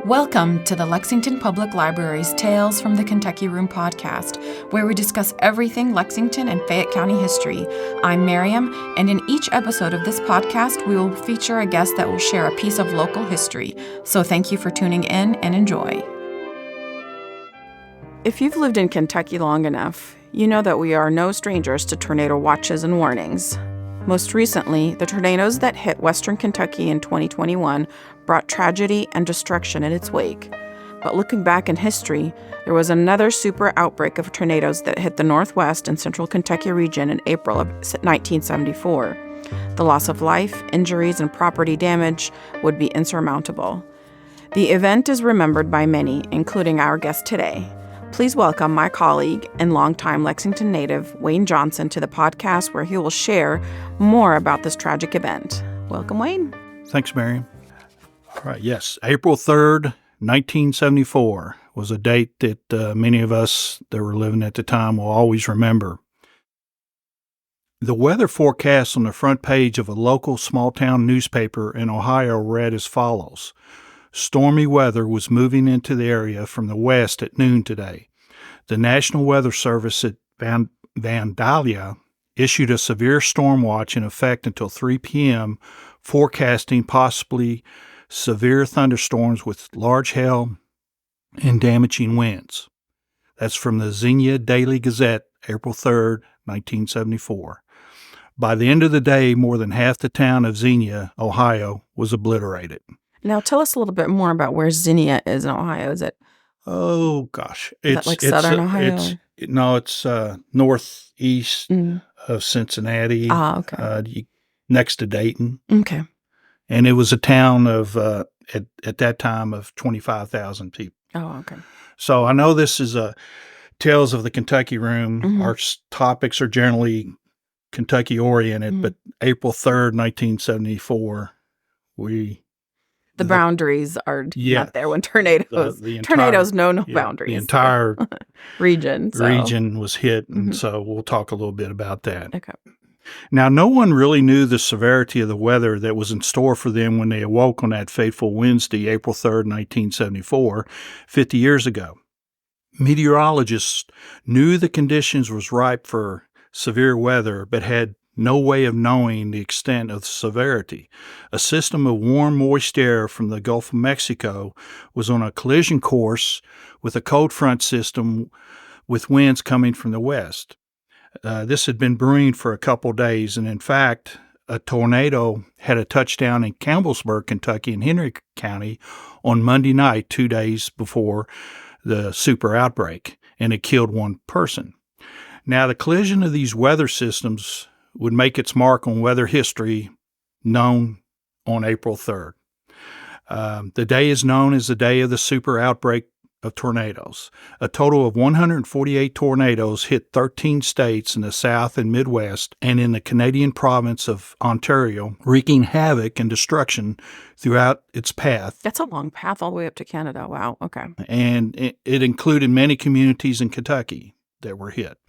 Welcome to the Lexington Public Library's Tales from the Kentucky Room podcast, where we discuss everything Lexington and Fayette County history. I'm Mariam, and in each episode of this podcast, we will feature a guest that will share a piece of local history. So thank you for tuning in and enjoy. If you've lived in Kentucky long enough, you know that we are no strangers to tornado watches and warnings. Most recently, the tornadoes that hit western Kentucky in 2021 brought tragedy and destruction in its wake. But looking back in history, there was another super outbreak of tornadoes that hit the northwest and central Kentucky region in April of 1974. The loss of life, injuries, and property damage would be insurmountable. The event is remembered by many, including our guest today. Please welcome my colleague and longtime Lexington native, Wayne Johnson, to the podcast where he will share more about this tragic event. Welcome, Wayne. Thanks, Mariam. All right, yes, April 3rd, 1974 was a date that many of us that were living at the time will always remember. The weather forecast on the front page of a local small-town newspaper in Ohio read as follows. Stormy weather was moving into the area from the west at noon today. The National Weather Service at Vandalia issued a severe storm watch in effect until 3 p.m., forecasting possibly severe thunderstorms with large hail and damaging winds. That's from the Xenia Daily Gazette, April 3rd, 1974. By the end of the day, more than half the town of Xenia, Ohio, was obliterated. Now, tell us a little bit more about where Xenia is in Ohio. Is it? Oh, gosh. Is that like southern Ohio? It's northeast of Cincinnati. Okay. Next to Dayton. Okay. And it was a town of, at that time, of 25,000 people. Oh, okay. So I know this is Tales of the Kentucky Room. Mm-hmm. Our topics are generally Kentucky-oriented, but April 3rd, 1974, The boundaries are not there when tornadoes. Tornadoes know no boundaries. The entire region was hit, and so we'll talk a little bit about that. Okay. Now, no one really knew the severity of the weather that was in store for them when they awoke on that fateful Wednesday, April 3rd, 1974, 50 years ago. Meteorologists knew the conditions was ripe for severe weather, but had no way of knowing the extent of the severity. A system of warm, moist air from the Gulf of Mexico was on a collision course with a cold front system with winds coming from the west. This had been brewing for a couple days, and in fact, a tornado had a touchdown in Campbellsburg, Kentucky, in Henry County on Monday night, 2 days before the super outbreak, and it killed one person. Now, the collision of these weather systems would make its mark on weather history known on April 3rd. The day is known as the day of the super outbreak of tornadoes. A total of 148 tornadoes hit 13 states in the South and Midwest and in the Canadian province of Ontario, wreaking havoc and destruction throughout its path. That's a long path all the way up to Canada. Wow. Okay. And it included many communities in Kentucky that were hit.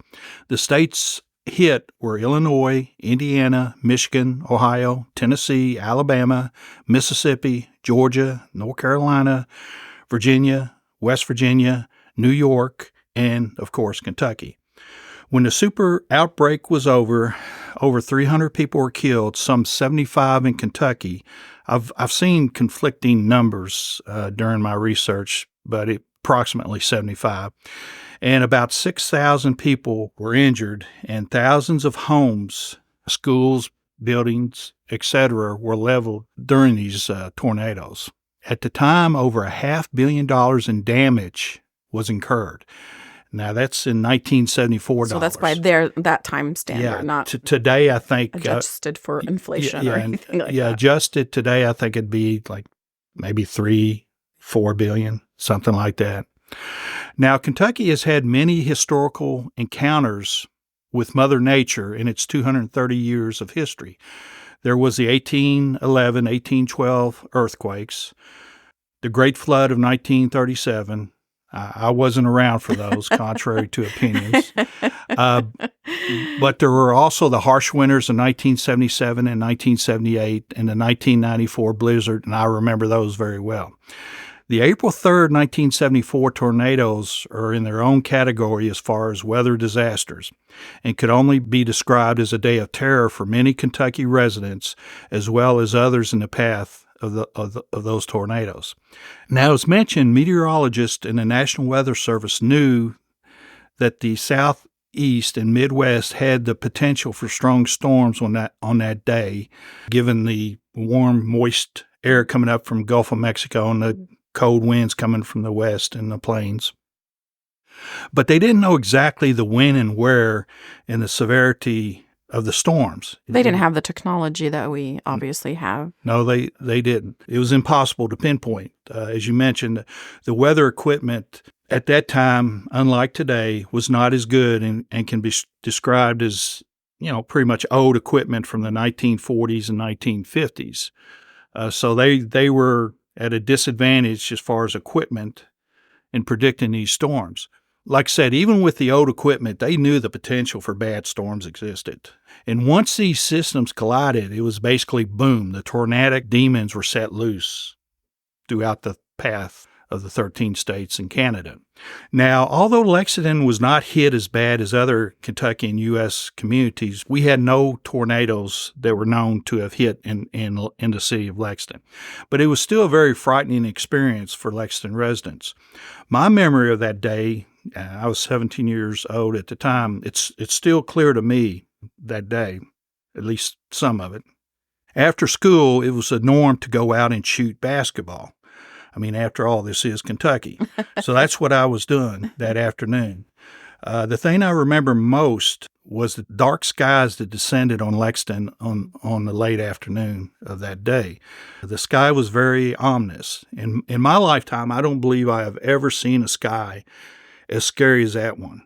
The states hit were Illinois, Indiana, Michigan, Ohio, Tennessee, Alabama, Mississippi, Georgia, North Carolina, Virginia, West Virginia, New York, and, of course, Kentucky. When the super outbreak was over 300 people were killed, some 75 in Kentucky. I've seen conflicting numbers during my research, but approximately 75. And about 6,000 people were injured, and thousands of homes, schools, buildings, etc., were leveled during these tornadoes. At the time, over $500 million in damage was incurred. Now, that's in 1974 So that's by that time standard, not today, I think. Adjusted for inflation or anything like that. Yeah, adjusted today, I think it'd be like maybe $3-4 billion, something like that. Now, Kentucky has had many historical encounters with Mother Nature in its 230 years of history. There was the 1811, 1812 earthquakes, the Great Flood of 1937. I wasn't around for those, contrary to opinions. But there were also the harsh winters of 1977 and 1978 and the 1994 blizzard, and I remember those very well. The April 3rd, 1974 tornadoes are in their own category as far as weather disasters and could only be described as a day of terror for many Kentucky residents as well as others in the path of those tornadoes. Now, as mentioned, meteorologists and the National Weather Service knew that the Southeast and Midwest had the potential for strong storms on that day, given the warm, moist air coming up from Gulf of Mexico and the cold winds coming from the west and the plains. But they didn't know exactly the when and where and the severity of the storms. They didn't have the technology that we obviously have. No, they didn't. It was impossible to pinpoint. As you mentioned, the weather equipment at that time, unlike today, was not as good and can be described as, pretty much old equipment from the 1940s and 1950s. So they were at a disadvantage as far as equipment in predicting these storms. Like I said, even with the old equipment, they knew the potential for bad storms existed. And once these systems collided, it was basically boom. The tornadic demons were set loose throughout the path of the 13 states in Canada. Now, although Lexington was not hit as bad as other Kentucky and U.S. communities, we had no tornadoes that were known to have hit in the city of Lexington. But it was still a very frightening experience for Lexington residents. My memory of that day, I was 17 years old at the time, it's still clear to me that day, at least some of it. After school, it was a norm to go out and shoot basketball. I mean, after all, this is Kentucky. So that's what I was doing that afternoon. The thing I remember most was the dark skies that descended on Lexington on the late afternoon of that day. The sky was very ominous. In my lifetime, I don't believe I have ever seen a sky as scary as that one.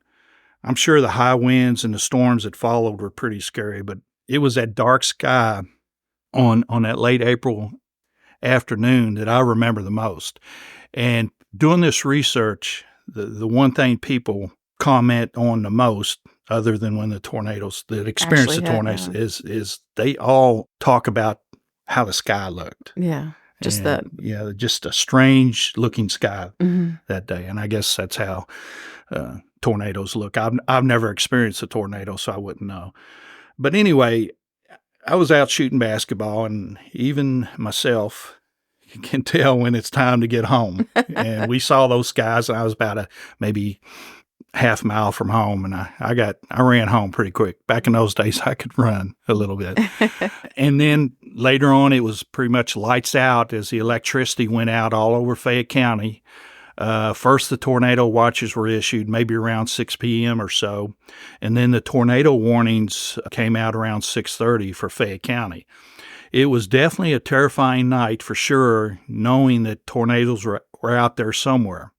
I'm sure the high winds and the storms that followed were pretty scary, but it was that dark sky on that late April afternoon that I remember the most. And doing this research, the one thing people comment on the most, other than when the tornadoes that experience the tornadoes, is they all talk about how the sky looked. Yeah. Just a strange looking sky that day. And I guess that's how tornadoes look. I've never experienced a tornado, so I wouldn't know. But anyway, I was out shooting basketball, and even myself can tell when it's time to get home. And we saw those skies, and I was about maybe half mile from home, and I ran home pretty quick. Back in those days, I could run a little bit. And then later on, it was pretty much lights out as the electricity went out all over Fayette County. First, the tornado watches were issued maybe around 6 p.m. or so, and then the tornado warnings came out around 6:30 for Fayette County. It was definitely a terrifying night for sure, knowing that tornadoes were out there somewhere.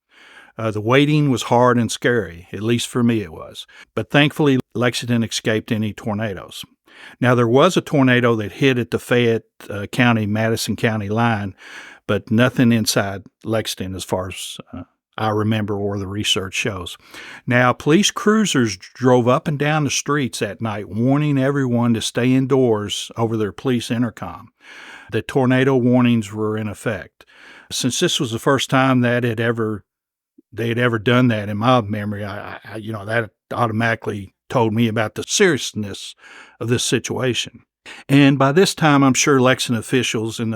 The waiting was hard and scary, at least for me it was. But thankfully, Lexington escaped any tornadoes. Now, there was a tornado that hit at the Fayette County, Madison County line, but nothing inside Lexington as far as I remember or the research shows. Now, police cruisers drove up and down the streets that night, warning everyone to stay indoors over their police intercom. The tornado warnings were in effect. Since this was the first time they had ever done that in my memory, that automatically told me about the seriousness of this situation. And by this time, I'm sure Lexington officials and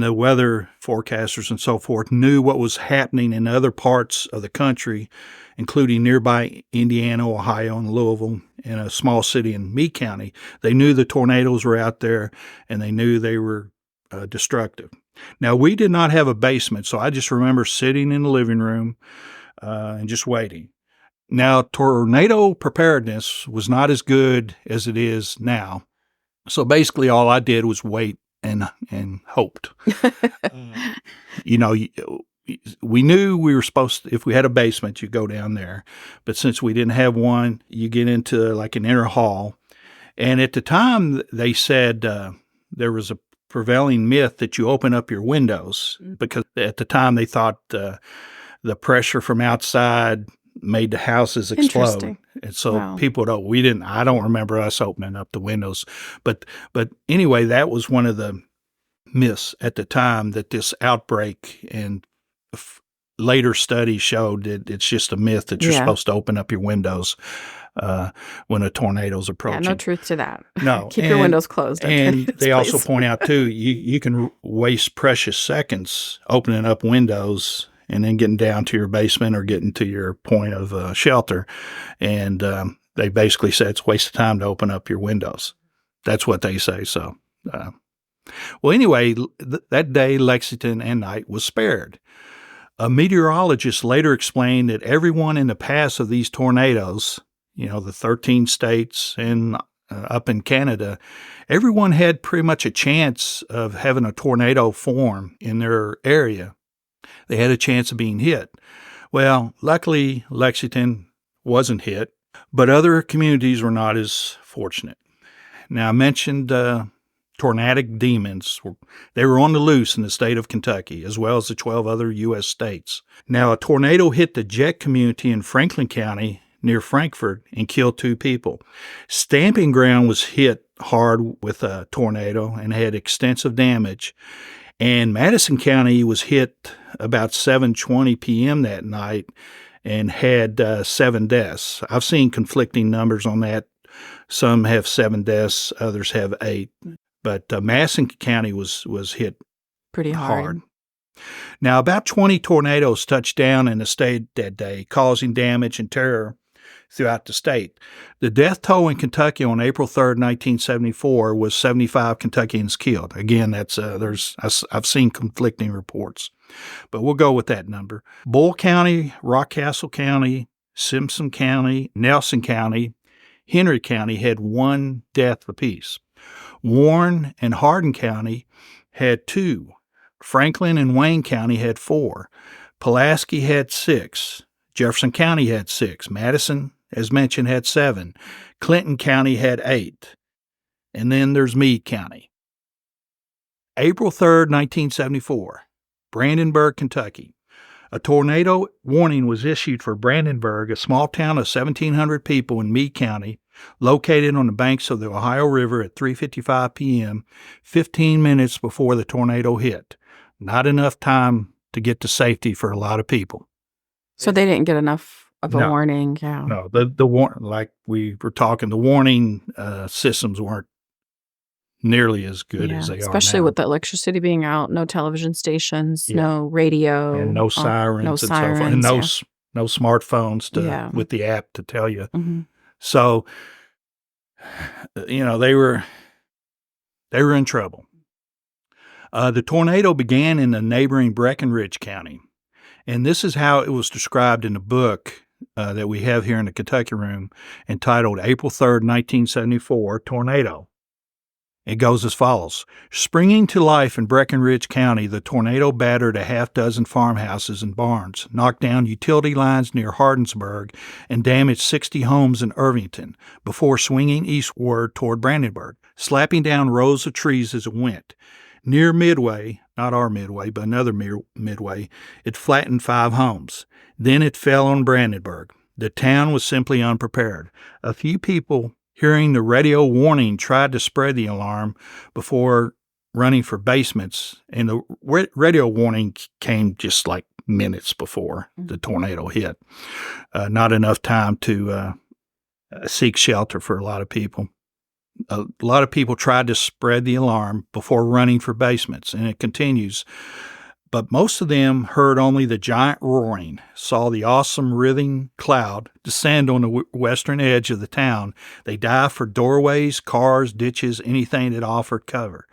the weather forecasters and so forth knew what was happening in other parts of the country, including nearby Indiana, Ohio, and Louisville, and a small city in Meade County. They knew the tornadoes were out there, and they knew they were destructive. Now, we did not have a basement, so I just remember sitting in the living room and just waiting. Now, tornado preparedness was not as good as it is now. So basically all I did was wait and hoped. We knew we were supposed to, if we had a basement, you go down there. But since we didn't have one, you get into like an inner hall. And at the time, they said there was a prevailing myth that you open up your windows, because at the time they thought the pressure from outside made the houses explode. And so people don't, I don't remember us opening up the windows. But anyway, that was one of the myths at the time, that this outbreak and later studies showed that it's just a myth that you're supposed to open up your windows when a tornado's approaching. Yeah, no truth to that. No. Keep your windows closed. And they also please. point out, too, you can waste precious seconds opening up windows and then getting down to your basement or getting to your point of shelter. And they basically say it's a waste of time to open up your windows. That's what they say. So, well, anyway, that day, Lexington and Knight was spared. A meteorologist later explained that everyone in the paths of these tornadoes, the 13 states and up in Canada, everyone had pretty much a chance of having a tornado form in their area. They had a chance of being hit. Well, luckily, Lexington wasn't hit, but other communities were not as fortunate. Now, I mentioned tornadic demons. They were on the loose in the state of Kentucky, as well as the 12 other U.S. states. Now, a tornado hit the Jet community in Franklin County near Frankfort and killed 2 people. Stamping Ground was hit hard with a tornado and had extensive damage. And Madison County was hit about 7:20 p.m. that night and had 7 deaths. I've seen conflicting numbers on that. Some have 7 deaths, others have 8. But Madison County was hit pretty hard. Now, about 20 tornadoes touched down in the state that day, causing damage and terror throughout the state. The death toll in Kentucky on April 3rd, 1974 was 75 Kentuckians killed. Again, I've seen conflicting reports, but we'll go with that number. Bull County, Rockcastle County, Simpson County, Nelson County, Henry County had 1 death apiece. Warren and Hardin County had 2. Franklin and Wayne County had 4. Pulaski had 6. Jefferson County had 6. Madison, as mentioned, had 7. Clinton County had 8. And then there's Meade County. April 3rd, 1974, Brandenburg, Kentucky. A tornado warning was issued for Brandenburg, a small town of 1,700 people in Meade County, located on the banks of the Ohio River at 3:55 p.m., 15 minutes before the tornado hit. Not enough time to get to safety for a lot of people. So they didn't get enough of a warning. Yeah. No, the like we were talking, the warning systems weren't nearly as good as they are now. Especially with the electricity being out, no television stations, no radio. And no sirens and so forth. And no smartphones with the app to tell you. Mm-hmm. So, they were in trouble. The tornado began in the neighboring Breckinridge County. And this is how it was described in the book that we have here in the Kentucky Room, entitled April 3rd, 1974, Tornado. It goes as follows. Springing to life in Breckinridge County, the tornado battered a half-dozen farmhouses and barns, knocked down utility lines near Hardinsburg, and damaged 60 homes in Irvington before swinging eastward toward Brandenburg, slapping down rows of trees as it went. Near Midway, not our Midway, but another Midway, it flattened 5 homes. Then it fell on Brandenburg. The town was simply unprepared. A few people, hearing the radio warning, tried to spread the alarm before running for basements, and the radio warning came just like minutes before the tornado hit. Not enough time to seek shelter for a lot of people. A lot of people tried to spread the alarm before running for basements, and it continues. But most of them heard only the giant roaring, saw the awesome writhing cloud descend on the western edge of the town. They dived for doorways, cars, ditches, anything that offered cover.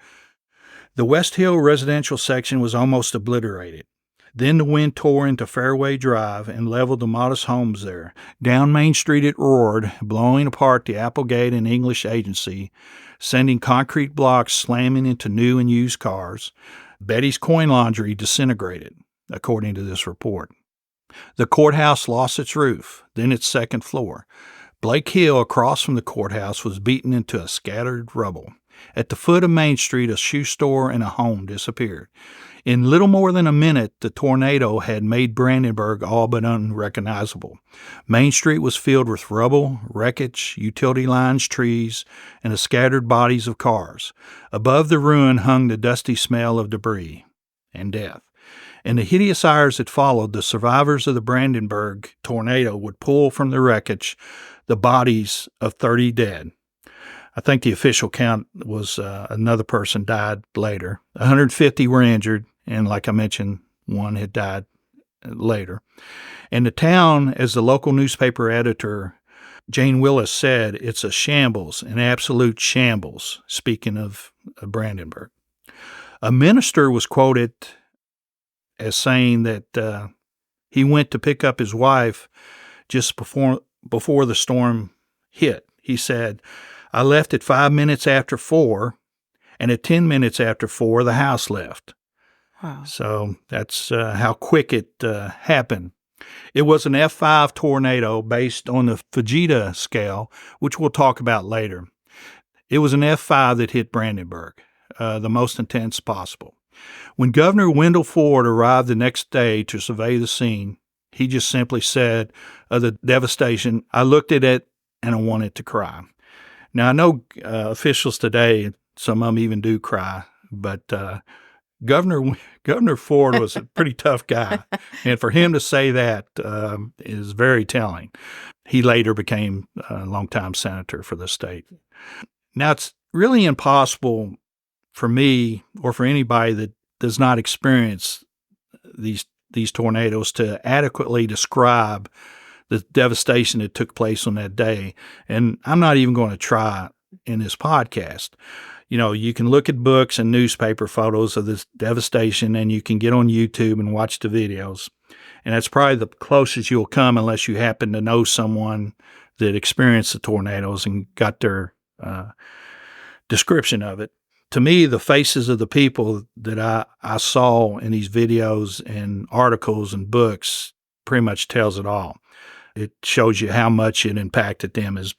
The West Hill residential section was almost obliterated. Then the wind tore into Fairway Drive and leveled the modest homes there. Down Main Street it roared, blowing apart the Applegate and English Agency, sending concrete blocks slamming into new and used cars. Betty's Coin Laundry disintegrated, according to this report. The courthouse lost its roof, then its second floor. Blake Hill, across from the courthouse, was beaten into a scattered rubble. At the foot of Main Street, a shoe store and a home disappeared. In little more than a minute, the tornado had made Brandenburg all but unrecognizable. Main Street was filled with rubble, wreckage, utility lines, trees, and the scattered bodies of cars. Above the ruin hung the dusty smell of debris and death. In the hideous hours that followed, the survivors of the Brandenburg tornado would pull from the wreckage the bodies of 30 dead. I think the official count was another person died later. 150 were injured, and like I mentioned, one had died later. And the town, as the local newspaper editor Jane Willis said, it's a shambles, an absolute shambles, speaking of Brandenburg. A minister was quoted as saying that he went to pick up his wife just before the storm hit. He said, I left at 5 minutes after 4, and at 10 minutes after 4, the house left. Wow. So that's how quick it happened. It was an F5 tornado based on the Fujita scale, which we'll talk about later. It was an F5 that hit Brandenburg, the most intense possible. When Governor Wendell Ford arrived the next day to survey the scene, he just simply said of the devastation, I looked at it and I wanted to cry. Now, I know officials today, some of them even do cry, but Governor Ford was a pretty tough guy, and for him to say that is very telling. He later became a longtime senator for the state. Now, it's really impossible for me or for anybody that does not experience these tornadoes to adequately describe the devastation that took place on that day, and I'm not even going to try in this podcast. You know, you can look at books and newspaper photos of this devastation, and you can get on YouTube and watch the videos. And that's probably the closest you'll come unless you happen to know someone that experienced the tornadoes and got their description of it. To me, the faces of the people that I saw in these videos and articles and books pretty much tells it all. It shows you how much it impacted them as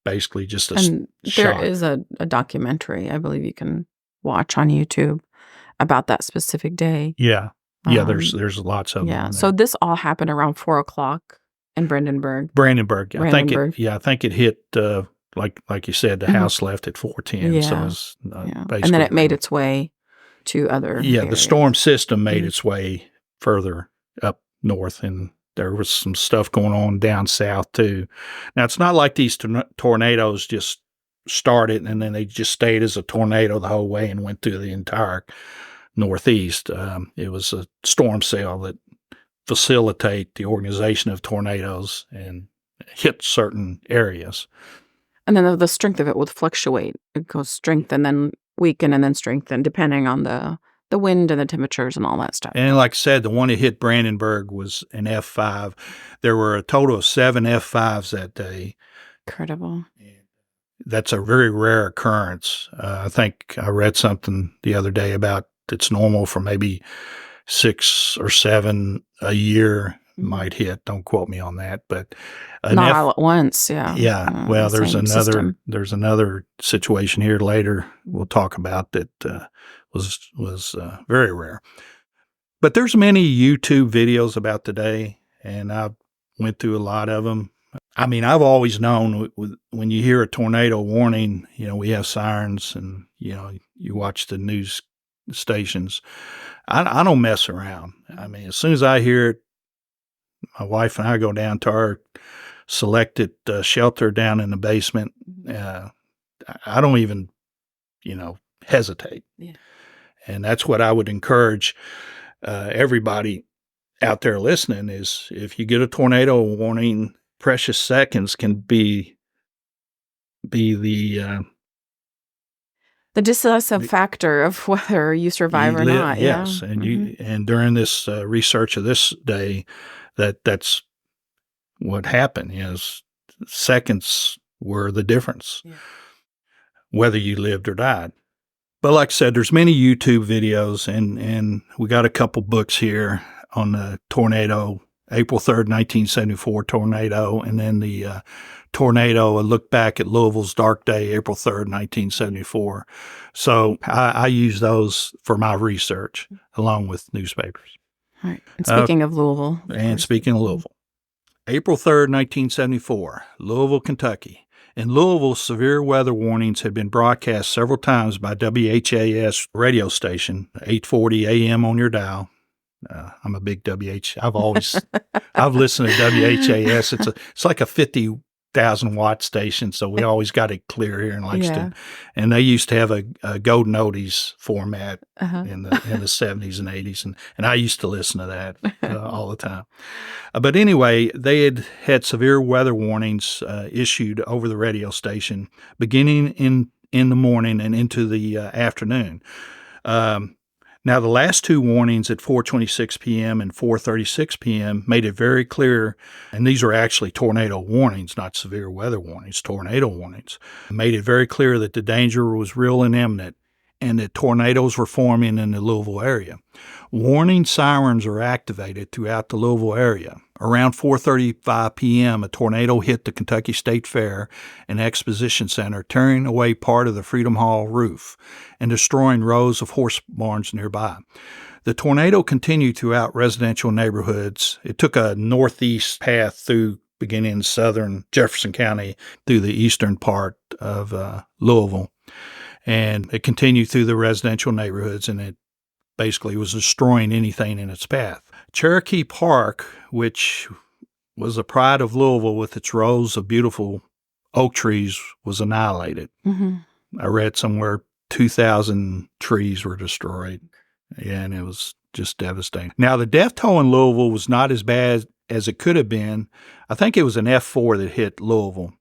basically just a shock. There is a documentary, I believe you can watch on YouTube about that specific day. Yeah. There's lots of them. Yeah. So this all happened around 4:00 in Brandenburg. I think it hit like you said, the house left at 4:10. Yeah. So it was basically, and then it made its way to other areas. The storm system made its way further up north, and there was some stuff going on down south too. Now, it's not like these tornadoes just started and then they just stayed as a tornado the whole way and went through the entire Northeast. It was a storm cell that facilitate the organization of tornadoes and hit certain areas. And then the strength of it would fluctuate. It goes strength and then weaken and then strengthen depending on the wind and the temperatures and all that stuff. And like I said, the one that hit Brandenburg was an F5. There were a total of 7 F5s that day. Incredible. That's a very rare occurrence. I think I read something the other day about it's normal for maybe 6 or 7 a year might hit. Don't quote me on that, but not all at once. Yeah. Yeah. Well, there's another situation here later we'll talk about that was very rare. But there's many YouTube videos about the day, and I went through a lot of them. I mean, I've always known when you hear a tornado warning, we have sirens, and you watch the news stations. I don't mess around. I mean, as soon as I hear it, my wife and I go down to our selected shelter down in the basement. I don't even, hesitate. Yeah. And that's what I would encourage everybody out there listening is if you get a tornado warning, precious seconds can be the decisive factor of whether you survive or not. Yes. Yeah. And and during this research of this day, that's what happened is seconds were the difference, whether you lived or died. But like I said, there's many YouTube videos, and we got a couple books here on the tornado, April 3rd, 1974 tornado, and then the tornado, a look back at Louisville's dark day, April 3rd, 1974. So I use those for my research along with newspapers. All right. And speaking of Louisville. April 3rd, 1974, Louisville, Kentucky. In Louisville, severe weather warnings had been broadcast several times by WHAS radio station, 840 AM on your dial. I'm a big I've listened to WHAS. It's like a 50,000 watt station, so we always got it clear here in Lexington. Yeah. And they used to have a golden oldies format Uh-huh. in the 70s and 80s, and I used to listen to that all the time. But anyway, they had severe weather warnings issued over the radio station beginning in the morning and into the afternoon. Now, the last two warnings at 4:26 p.m. and 4:36 p.m. made it very clear, and these are actually tornado warnings, not severe weather warnings, tornado warnings, made it very clear that the danger was real and imminent and that tornadoes were forming in the Louisville area. Warning sirens are activated throughout the Louisville area. Around 4:35 p.m., a tornado hit the Kentucky State Fair and Exposition Center, tearing away part of the Freedom Hall roof and destroying rows of horse barns nearby. The tornado continued throughout residential neighborhoods. It took a northeast path through beginning in southern Jefferson County through the eastern part of Louisville, and it continued through the residential neighborhoods, and it basically was destroying anything in its path. Cherokee Park, which was the pride of Louisville with its rows of beautiful oak trees, was annihilated. Mm-hmm. I read somewhere 2,000 trees were destroyed. Yeah, and it was just devastating. Now, the death toll in Louisville was not as bad as it could have been. I think it was an F4 that hit Louisville.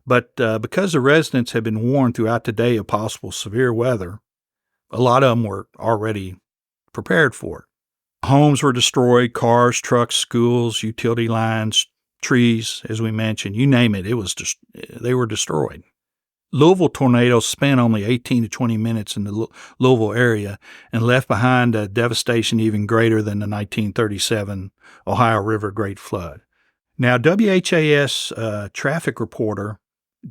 But because the residents had been warned throughout the day of possible severe weather, a lot of them were already prepared for it. Homes were destroyed, cars, trucks, schools, utility lines, trees, as we mentioned, you name it, they were destroyed. Louisville tornadoes spent only 18 to 20 minutes in the Louisville area and left behind a devastation even greater than the 1937 Ohio River Great Flood. Now, WHAS traffic reporter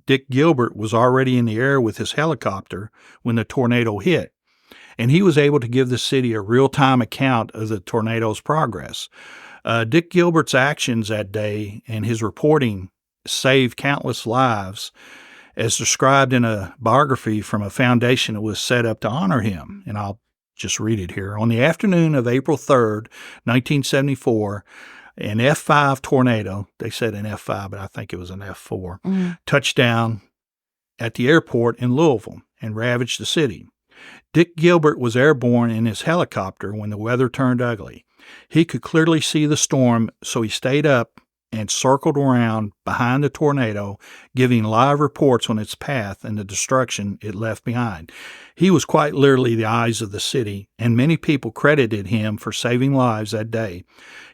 Dick Gilbert was already in the air with his helicopter when the tornado hit, and he was able to give the city a real-time account of the tornado's progress. Dick Gilbert's actions that day and his reporting saved countless lives, as described in a biography from a foundation that was set up to honor him. And I'll just read it here. On the afternoon of April 3rd, 1974, an F5 tornado, they said an F5, but I think it was an F4, touched down at the airport in Louisville and ravaged the city. Dick Gilbert was airborne in his helicopter when the weather turned ugly. He could clearly see the storm, so he stayed up and circled around behind the tornado, giving live reports on its path and the destruction it left behind. He was quite literally the eyes of the city, and many people credited him for saving lives that day.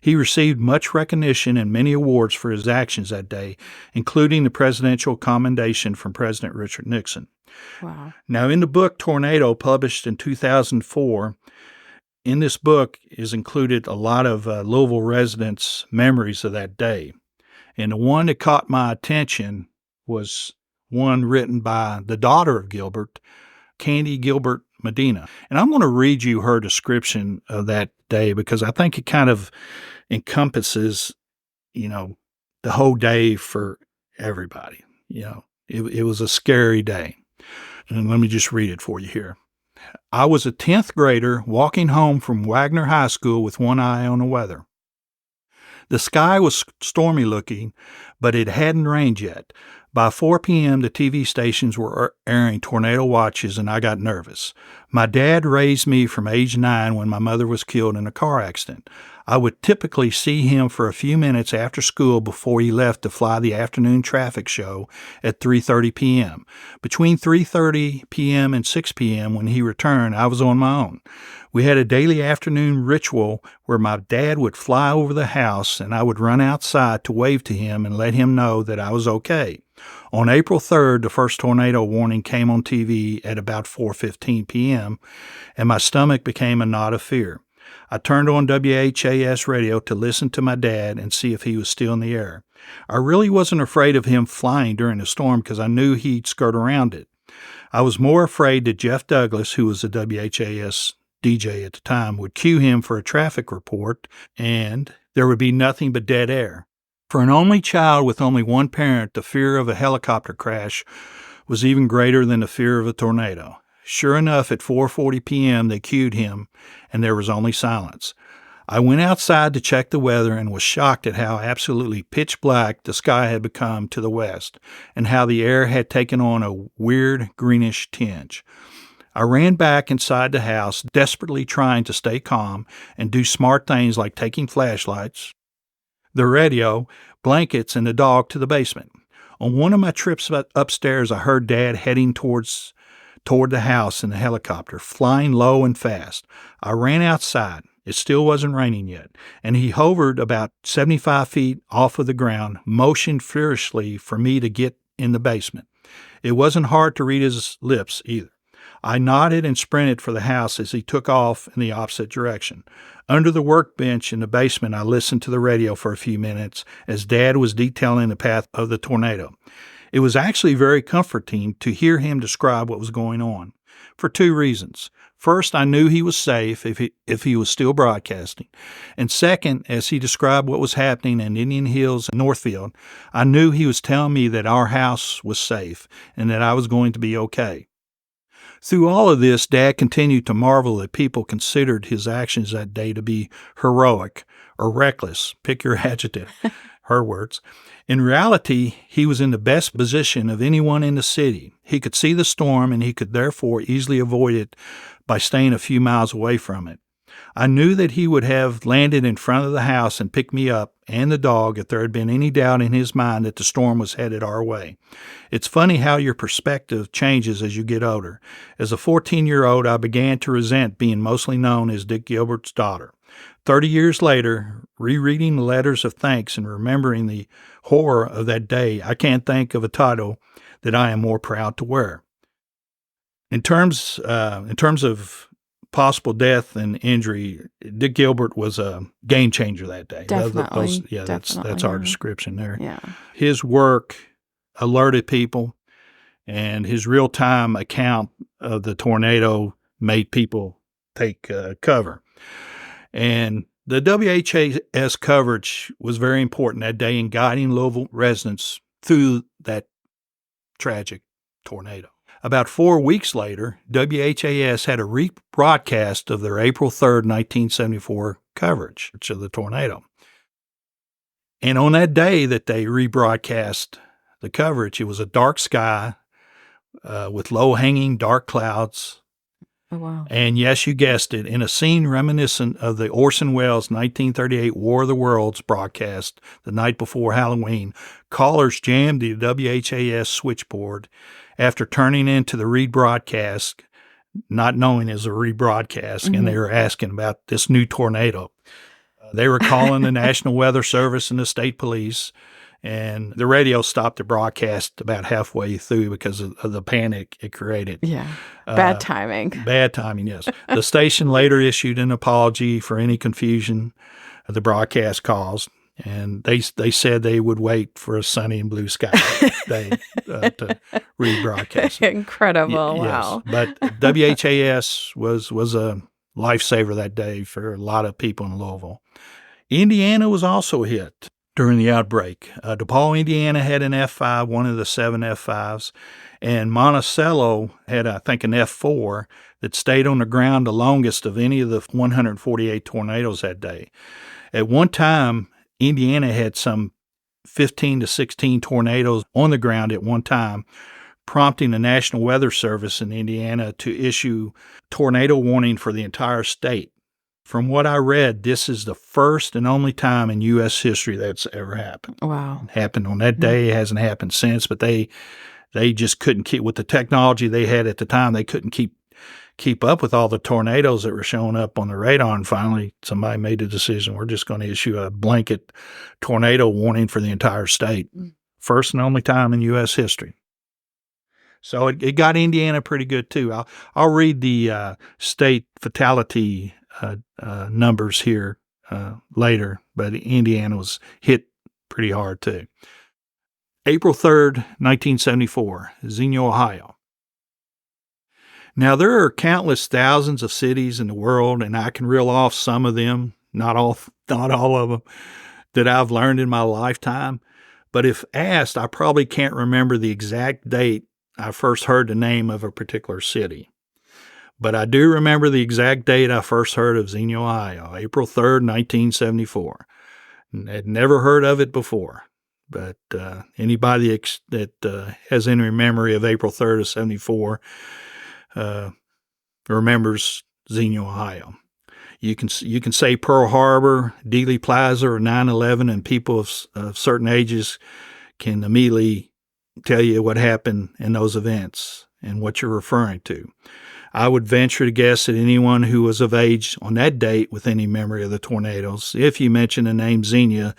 He received much recognition and many awards for his actions that day, including the Presidential Commendation from President Richard Nixon. Wow. Now, in the book Tornado, published in 2004, in this book is included a lot of Louisville residents' memories of that day. And the one that caught my attention was one written by the daughter of Gilbert, Candy Gilbert Medina. And I'm going to read you her description of that day because I think it kind of encompasses, the whole day for everybody. It was a scary day. And let me just read it for you here. I was a 10th grader walking home from Wagner High School with one eye on the weather. The sky was stormy looking, but it hadn't rained yet. By 4 p.m., the TV stations were airing tornado watches, and I got nervous. My dad raised me from age 9 when my mother was killed in a car accident. I would typically see him for a few minutes after school before he left to fly the afternoon traffic show at 3:30 p.m. Between 3:30 p.m. and 6 p.m. when he returned, I was on my own. We had a daily afternoon ritual where my dad would fly over the house and I would run outside to wave to him and let him know that I was okay. On April 3rd, the first tornado warning came on TV at about 4:15 p.m., and my stomach became a knot of fear. I turned on WHAS radio to listen to my dad and see if he was still in the air. I really wasn't afraid of him flying during the storm because I knew he'd skirt around it. I was more afraid that Jeff Douglas, who was the WHAS DJ at the time, would cue him for a traffic report and there would be nothing but dead air. For an only child with only one parent, the fear of a helicopter crash was even greater than the fear of a tornado. Sure enough, at 4:40 p.m., they cued him, and there was only silence. I went outside to check the weather and was shocked at how absolutely pitch black the sky had become to the west and how the air had taken on a weird greenish tinge. I ran back inside the house, desperately trying to stay calm and do smart things like taking flashlights, the radio, blankets, and the dog to the basement. On one of my trips upstairs, I heard Dad heading toward the house in the helicopter, flying low and fast. I ran outside. It still wasn't raining yet, and he hovered about 75 feet off of the ground, motioned furiously for me to get in the basement. It wasn't hard to read his lips either. I nodded and sprinted for the house as he took off in the opposite direction. Under the workbench in the basement, I listened to the radio for a few minutes as Dad was detailing the path of the tornado. It was actually very comforting to hear him describe what was going on, for two reasons. First, I knew he was safe if he was still broadcasting. And second, as he described what was happening in Indian Hills and Northfield, I knew he was telling me that our house was safe and that I was going to be okay. Through all of this, Dad continued to marvel that people considered his actions that day to be heroic or reckless. Pick your adjective, her words. In reality, he was in the best position of anyone in the city. He could see the storm, and he could therefore easily avoid it by staying a few miles away from it. I knew that he would have landed in front of the house and picked me up and the dog if there had been any doubt in his mind that the storm was headed our way. It's funny how your perspective changes as you get older. As a 14-year-old, I began to resent being mostly known as Dick Gilbert's daughter. 30 years later, rereading the letters of thanks and remembering the horror of that day, I can't think of a title that I am more proud to wear. In terms of possible death and injury, Dick Gilbert was a game changer that day. Definitely. That's our description there. Yeah. His work alerted people, and his real-time account of the tornado made people take cover. And the WHAS coverage was very important that day in guiding Louisville residents through that tragic tornado. About 4 weeks later, WHAS had a rebroadcast of their April 3rd, 1974 coverage of the tornado. And on that day that they rebroadcast the coverage, it was a dark sky with low-hanging dark clouds. Oh, wow. And yes, you guessed it, in a scene reminiscent of the Orson Welles 1938 War of the Worlds broadcast the night before Halloween, callers jammed the WHAS switchboard after turning into the rebroadcast, not knowing it was a rebroadcast, and they were asking about this new tornado. They were calling the National Weather Service and the state police, and the radio stopped the broadcast about halfway through because of the panic it created. Yeah. Bad timing. Bad timing, yes. The station later issued an apology for any confusion the broadcast caused, and they said they would wait for a sunny and blue sky day to rebroadcast it. Incredible. Wow. Yes. But WHAS was a lifesaver that day for a lot of people in Louisville. Indiana was also hit during the outbreak. DePaul, Indiana had an F5, one of the 7 F5s, and Monticello had, I think, an F4 that stayed on the ground the longest of any of the 148 tornadoes that day. At one time, Indiana had some 15 to 16 tornadoes on the ground at one time, prompting the National Weather Service in Indiana to issue tornado warning for the entire state. From what I read, this is the first and only time in U.S. history that's ever happened. Wow. It happened on that day. It hasn't happened since, but they just couldn't keep, with the technology they had at the time, they couldn't keep up with all the tornadoes that were showing up on the radar. And finally, somebody made the decision, we're just going to issue a blanket tornado warning for the entire state. First and only time in U.S. history. So it got Indiana pretty good, too. I'll read the state fatality numbers here later, but Indiana was hit pretty hard too. April 3rd, 1974, Xenia, Ohio. Now, there are countless thousands of cities in the world, and I can reel off some of them, not all of them, that I've learned in my lifetime. But if asked, I probably can't remember the exact date I first heard the name of a particular city. But I do remember the exact date I first heard of Xenia, Ohio, April 3rd, 1974. Had never heard of it before. But anybody that has any memory of April 3rd of 74 remembers Xenia, Ohio. You can say Pearl Harbor, Dealey Plaza, or 9/11, and people of certain ages can immediately tell you what happened in those events and what you're referring to. I would venture to guess that anyone who was of age on that date with any memory of the tornadoes, if you mention the name Xenia,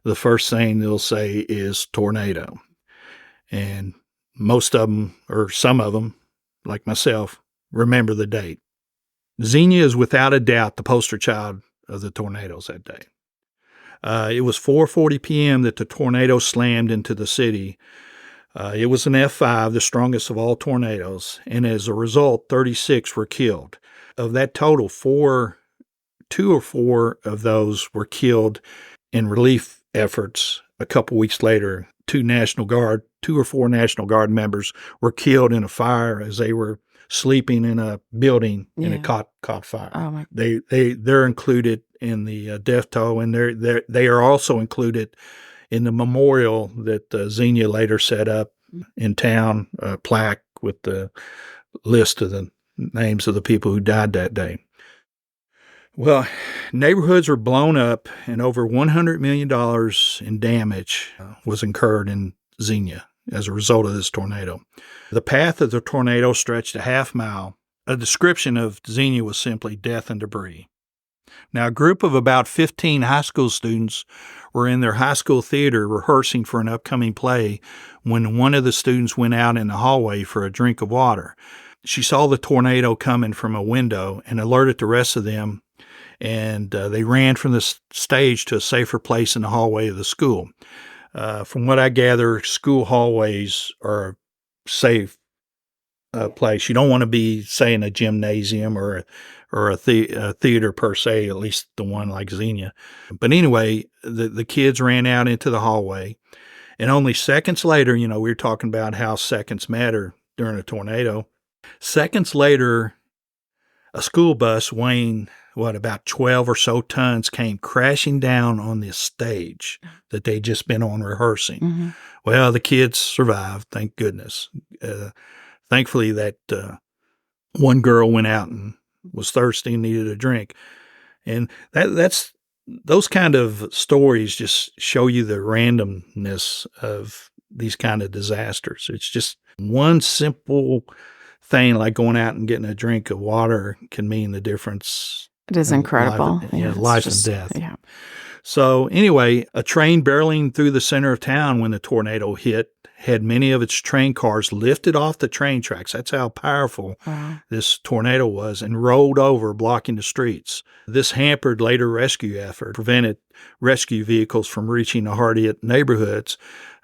the first thing they'll say is tornado. And most of them, or some of them, like myself, remember the date. Xenia is without a doubt the poster child of the tornadoes that day. It was 4:40 p.m. that the tornado slammed into the city. It was an F5, the strongest of all tornadoes, and as a result, 36 were killed. Of that total, 2 or 4 of those were killed in relief efforts. A couple weeks later, 2 or 4 National Guard members were killed in a fire as they were sleeping in a building and it caught fire. Oh my. They're included in the death toll, and they are also included in the memorial that Xenia later set up in town, a plaque with the list of the names of the people who died that day. Well, neighborhoods were blown up, and over $100 million in damage was incurred in Xenia as a result of this tornado. The path of the tornado stretched a half mile. A description of Xenia was simply death and debris. Now, a group of about 15 high school students were in their high school theater rehearsing for an upcoming play when one of the students went out in the hallway for a drink of water. She saw the tornado coming from a window and alerted the rest of them, and they ran from the stage to a safer place in the hallway of the school. From what I gather, school hallways are a safe place. You don't want to be, say, in a gymnasium or a theater per se, at least the one like Xenia. But anyway, the kids ran out into the hallway, and only seconds later, we were talking about how seconds matter during a tornado. Seconds later, a school bus weighing, about 12 or so tons came crashing down on this stage that they'd just been on rehearsing. Mm-hmm. Well, the kids survived, thank goodness. Thankfully, that one girl went out and was thirsty and needed a drink. And that's those kind of stories just show you the randomness of these kind of disasters. It's just one simple thing like going out and getting a drink of water can mean the difference. It is incredible. Life and death. Yeah. So anyway, a train barreling through the center of town when the tornado hit had many of its train cars lifted off the train tracks. That's how powerful this tornado was, and rolled over, blocking the streets. This hampered later rescue effort, prevented rescue vehicles from reaching the hard-hit neighborhoods.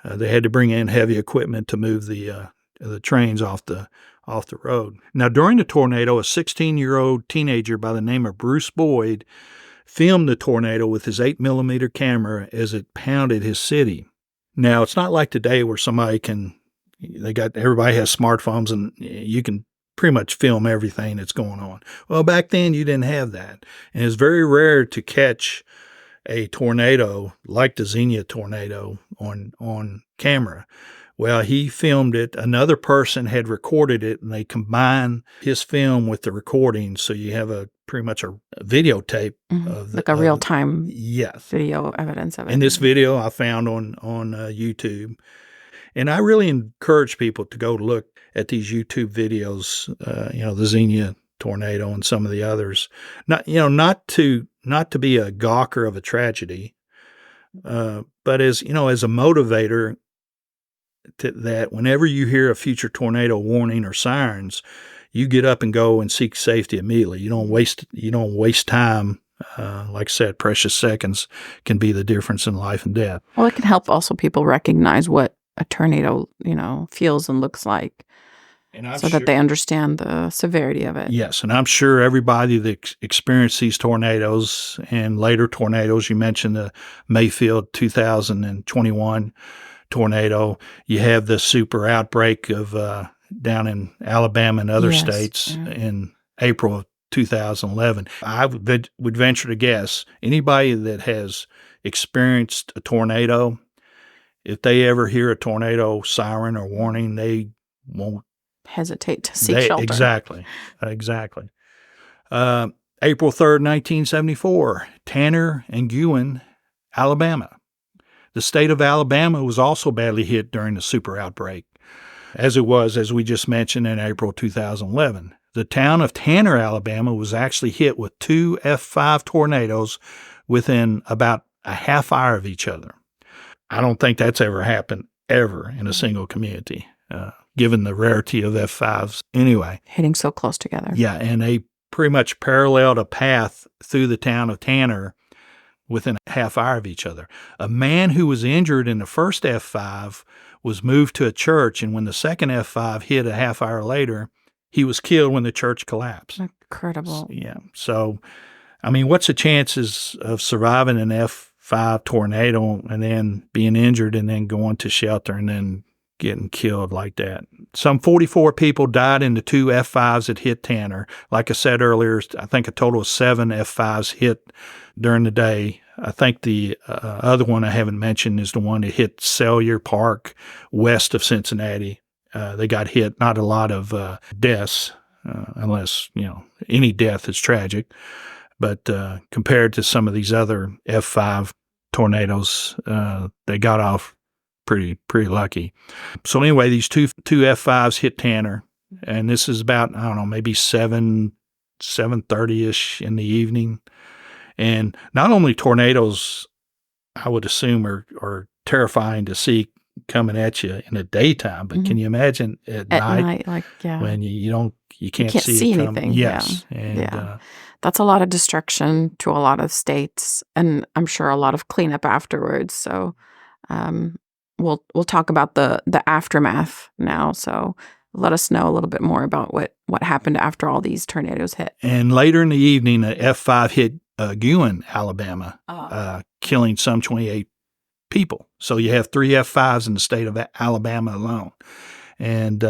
They had to bring in heavy equipment to move the trains off the road. Now, during the tornado, a 16-year-old teenager by the name of Bruce Boyd filmed the tornado with his 8mm camera as it pounded his city. Now, it's not like today where everybody has smartphones and you can pretty much film everything that's going on. Well, back then you didn't have that. And it's very rare to catch a tornado like the Xenia tornado on camera. Well, he filmed it. Another person had recorded it, and they combined his film with the recording, so you have pretty much a videotape of like a real-time yes video evidence of it. And this video I found on YouTube, and I really encourage people to go look at these YouTube videos. The Xenia tornado and some of the others. Not to be a gawker of a tragedy, but as a motivator. That whenever you hear a future tornado warning or sirens, you get up and go and seek safety immediately. You don't waste time. Like I said, precious seconds can be the difference in life and death. Well, it can help also people recognize what a tornado, feels and looks like, that they understand the severity of it. Yes, and I'm sure everybody that experienced these tornadoes and later tornadoes, you mentioned the Mayfield 2021 tornado. You have the super outbreak of down in Alabama and other states in April of 2011. I would venture to guess anybody that has experienced a tornado, if they ever hear a tornado siren or warning, they won't hesitate to seek shelter. Exactly. April 3rd, 1974, Tanner and Guin, Alabama. The state of Alabama was also badly hit during the super outbreak, as it was, as we just mentioned, in April 2011. The town of Tanner, Alabama, was actually hit with 2 F5 tornadoes within about a half hour of each other. I don't think that's ever happened ever in a single community, given the rarity of F5s anyway. Hitting so close together. Yeah, and they pretty much paralleled a path through the town of Tanner within a half hour of each other. A man who was injured in the first F5 was moved to a church, and when the second F5 hit a half hour later, he was killed when the church collapsed. Incredible. Yeah. So, I mean, what's the chances of surviving an F5 tornado and then being injured and then going to shelter and then getting killed like that? Some 44 people died in the 2 F5s that hit Tanner. Like I said earlier, I think a total of 7 F5s hit during the day. I think the other one I haven't mentioned is the one that hit Cellular Park west of Cincinnati. They got hit. Not a lot of deaths, unless, any death is tragic. But compared to some of these other F5 tornadoes, they got off pretty lucky. So anyway, these two F5s hit Tanner, and this is about, I don't know, maybe 7:30ish in the evening. And not only tornadoes, I would assume, are terrifying to see coming at you in the daytime, but can you imagine at night when you can't see it anything? Yes. Yeah. And that's a lot of destruction to a lot of states, and I'm sure a lot of cleanup afterwards. So we'll talk about the aftermath now. So let us know a little bit more about what happened after all these tornadoes hit. And later in the evening, a F5 hit Guin, Alabama, killing some 28 people. So you have 3 F5s in the state of Alabama alone. And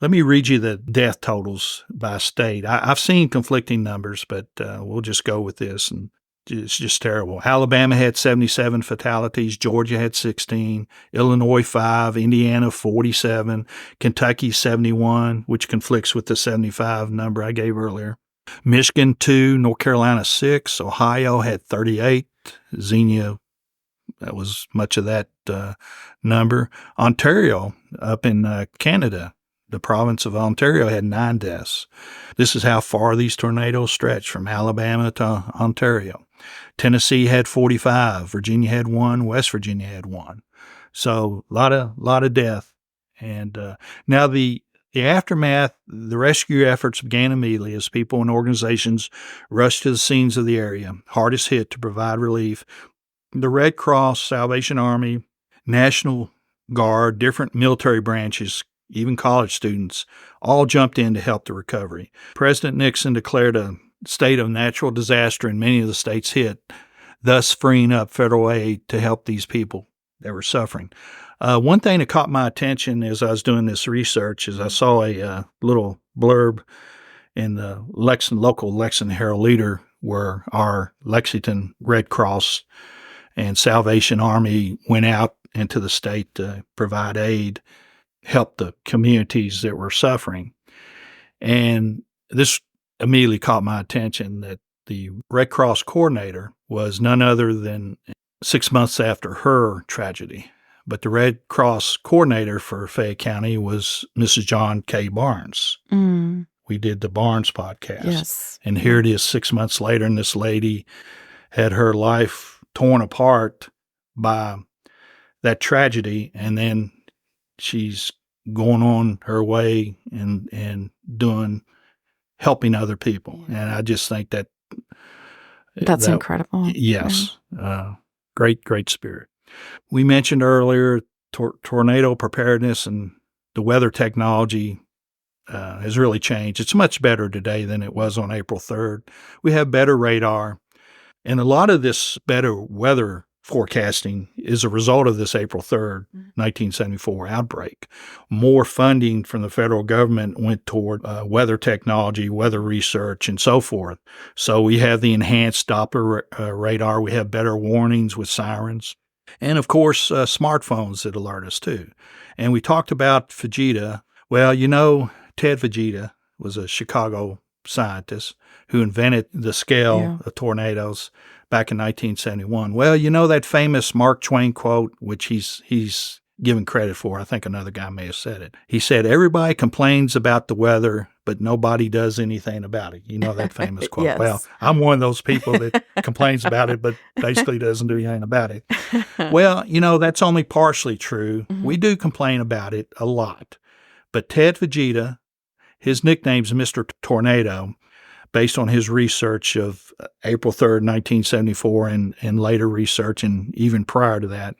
let me read you the death totals by state. I've seen conflicting numbers, but we'll just go with this. And it's just terrible. Alabama had 77 fatalities. Georgia had 16. Illinois 5. Indiana 47. Kentucky 71, which conflicts with the 75 number I gave earlier. Michigan 2. North Carolina 6. Ohio had 38. Xenia, that was much of that number. Ontario, up in Canada, the province of Ontario, had 9 deaths. This is how far these tornadoes stretch, from Alabama to Ontario. Tennessee had 45. Virginia had 1. West Virginia had 1. So a lot of death. And now the aftermath, the rescue efforts began immediately as people and organizations rushed to the scenes of the area hardest hit to provide relief. The Red Cross, Salvation Army, National Guard, different military branches, even college students, all jumped in to help the recovery. President Nixon declared a state of natural disaster in many of the states hit, thus freeing up federal aid to help these people that were suffering. One thing that caught my attention as I was doing this research is I saw a little blurb in the local Lexington Herald Leader where our Lexington Red Cross and Salvation Army went out into the state to provide aid, help the communities that were suffering. And this immediately caught my attention that the Red Cross coordinator was none other than 6 months after her tragedy. But the Red Cross coordinator for Fayette County was Mrs. John K. Barnes. Mm. We did the Barnes podcast. Yes. And here it is 6 months later, and this lady had her life torn apart by that tragedy, and then she's going on her way and helping other people. And I just think that's incredible. Yes. Great spirit. We mentioned earlier tornado preparedness, and the weather technology has really changed. It's much better today than it was on April 3rd. We have better radar, and a lot of this better weather forecasting is a result of this April 3rd, 1974 outbreak. More funding from the federal government went toward weather technology, weather research, and so forth. So we have the enhanced Doppler radar. We have better warnings with sirens. And, of course, smartphones that alert us, too. And we talked about Fujita. Well, Ted Fujita was a Chicago scientist who invented the scale of tornadoes back in 1971. Well, that famous Mark Twain quote, which he's given credit for. I think another guy may have said it. He said, "Everybody complains about the weather, but nobody does anything about it." That famous quote. Yes. Well, I'm one of those people that complains about it, but basically doesn't do anything about it. Well, that's only partially true. Mm-hmm. We do complain about it a lot. But Ted Fujita, his nickname's Mr. Tornado, based on his research of April 3rd, 1974, and later research, and even prior to that.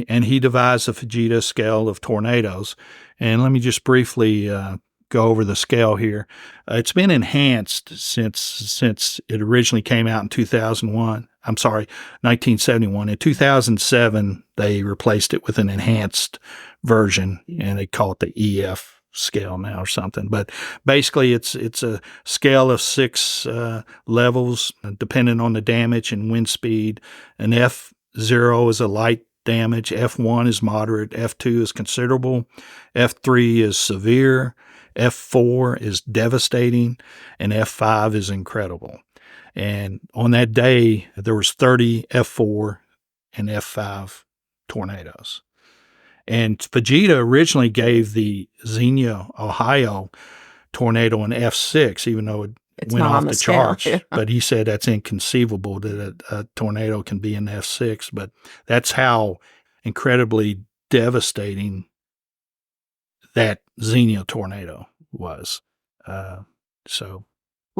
And he devised the Fujita scale of tornadoes. And let me just briefly go over the scale here. It's been enhanced since it originally came out in 1971. In 2007, they replaced it with an enhanced version, and they call it the EF scale now or something. But basically it's a scale of 6 levels depending on the damage and wind speed. An F0 is a light damage, F1 is moderate, F2 is considerable, F3 is severe, F4 is devastating, and F5 is incredible. And on that day there was 30 F4 and F5 tornadoes. And Fujita originally gave the Xenia, Ohio tornado an F6, even though it went off the charts. Yeah. But he said that's inconceivable that a tornado can be an F6. But that's how incredibly devastating that Xenia tornado was. Well,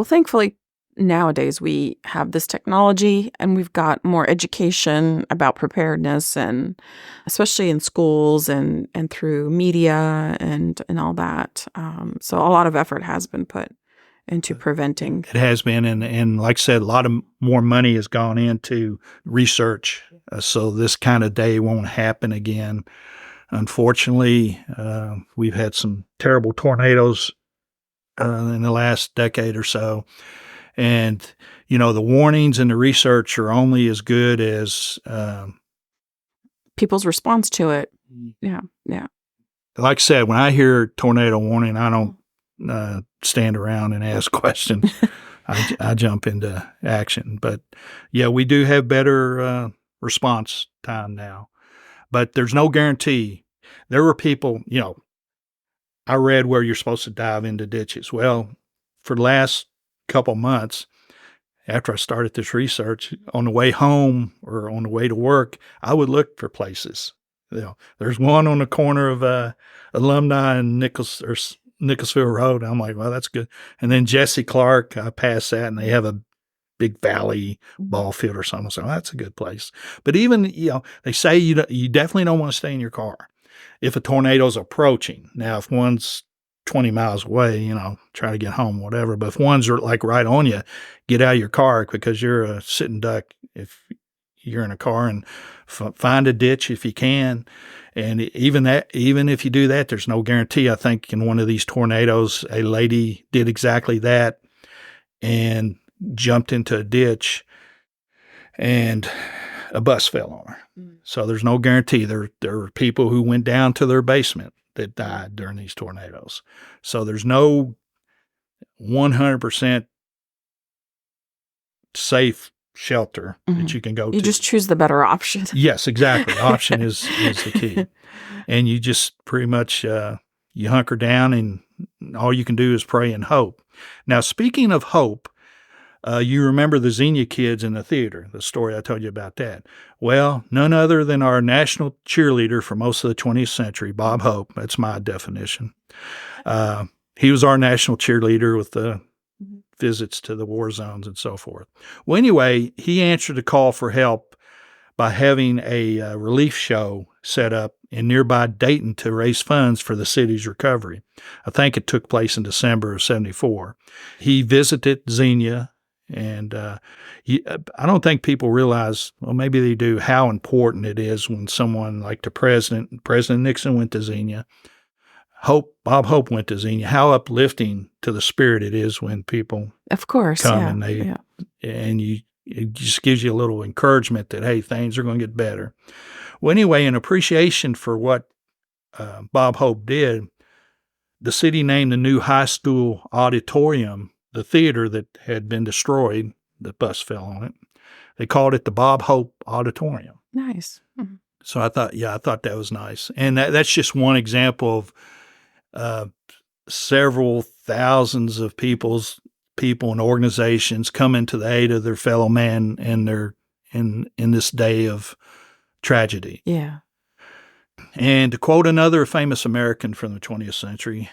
thankfully, nowadays we have this technology and we've got more education about preparedness, and especially in schools and through media and all that. So a lot of effort has been put into preventing. It has been. And like I said, a lot of more money has gone into research. So this kind of day won't happen again. Unfortunately, we've had some terrible tornadoes in the last decade or so. And, the warnings and the research are only as good as people's response to it. Yeah. Like I said, when I hear tornado warning, I don't stand around and ask questions. I jump into action. But, yeah, we do have better response time now. But there's no guarantee. There were people, I read where you're supposed to dive into ditches. Well, for the last couple months after I started this research, on the way home or on the way to work, I would look for places. There's one on the corner of Alumni and Nicholsville Road. I'm like, well, that's good. And then Jesse Clark, I passed that, and they have a big valley ball field or something. So that's a good place. But even, they say you definitely don't want to stay in your car if a tornado's approaching. Now, if one's 20 miles away, try to get home, whatever. But if one's like right on you, get out of your car, because you're a sitting duck if you're in a car, and find a ditch if you can. And even if you do that, there's no guarantee. I think in one of these tornadoes, a lady did exactly that and jumped into a ditch, and a bus fell on her. So there's no guarantee. There are people who went down to their basement that died during these tornadoes. So there's no 100% safe shelter that you can go to. You just choose the better option. Yes, exactly. Option is the key. And you just pretty much, you hunker down, and all you can do is pray and hope. Now, speaking of hope, you remember the Xenia kids in the theater, the story I told you about that. Well, none other than our national cheerleader for most of the 20th century, Bob Hope. That's my definition. He was our national cheerleader with the visits to the war zones and so forth. Well, anyway, he answered a call for help by having a relief show set up in nearby Dayton to raise funds for the city's recovery. I think it took place in December of 74. He visited Xenia And I don't think people realize, well, maybe they do, how important it is when someone like President Nixon went to Xenia, Bob Hope went to Xenia, how uplifting to the spirit it is when people Of course, come yeah. and it just gives you a little encouragement that, hey, things are going to get better. Well, anyway, in appreciation for what Bob Hope did, the city named the new high school auditorium, the theater that had been destroyed, the bus fell on it. They called it the Bob Hope Auditorium. Nice. Mm-hmm. So I thought that was nice. And that's just one example of several thousands of people and organizations coming to the aid of their fellow man in this day of tragedy. Yeah. And to quote another famous American from the 20th century,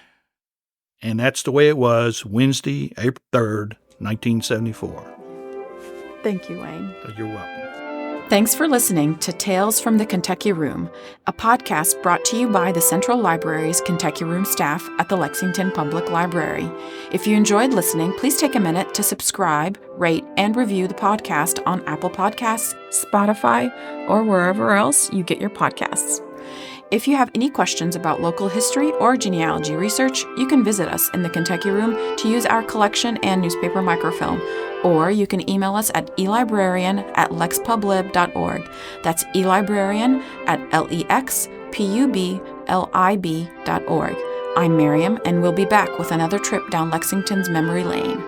and that's the way it was Wednesday, April 3rd, 1974. Thank you, Wayne. You're welcome. Thanks for listening to Tales from the Kentucky Room, a podcast brought to you by the Central Library's Kentucky Room staff at the Lexington Public Library. If you enjoyed listening, please take a minute to subscribe, rate, and review the podcast on Apple Podcasts, Spotify, or wherever else you get your podcasts. If you have any questions about local history or genealogy research, you can visit us in the Kentucky Room to use our collection and newspaper microfilm, or you can email us at elibrarian@lexpublib.org. That's elibrarian@lexpublib.org. I'm Mariam, and we'll be back with another trip down Lexington's memory lane.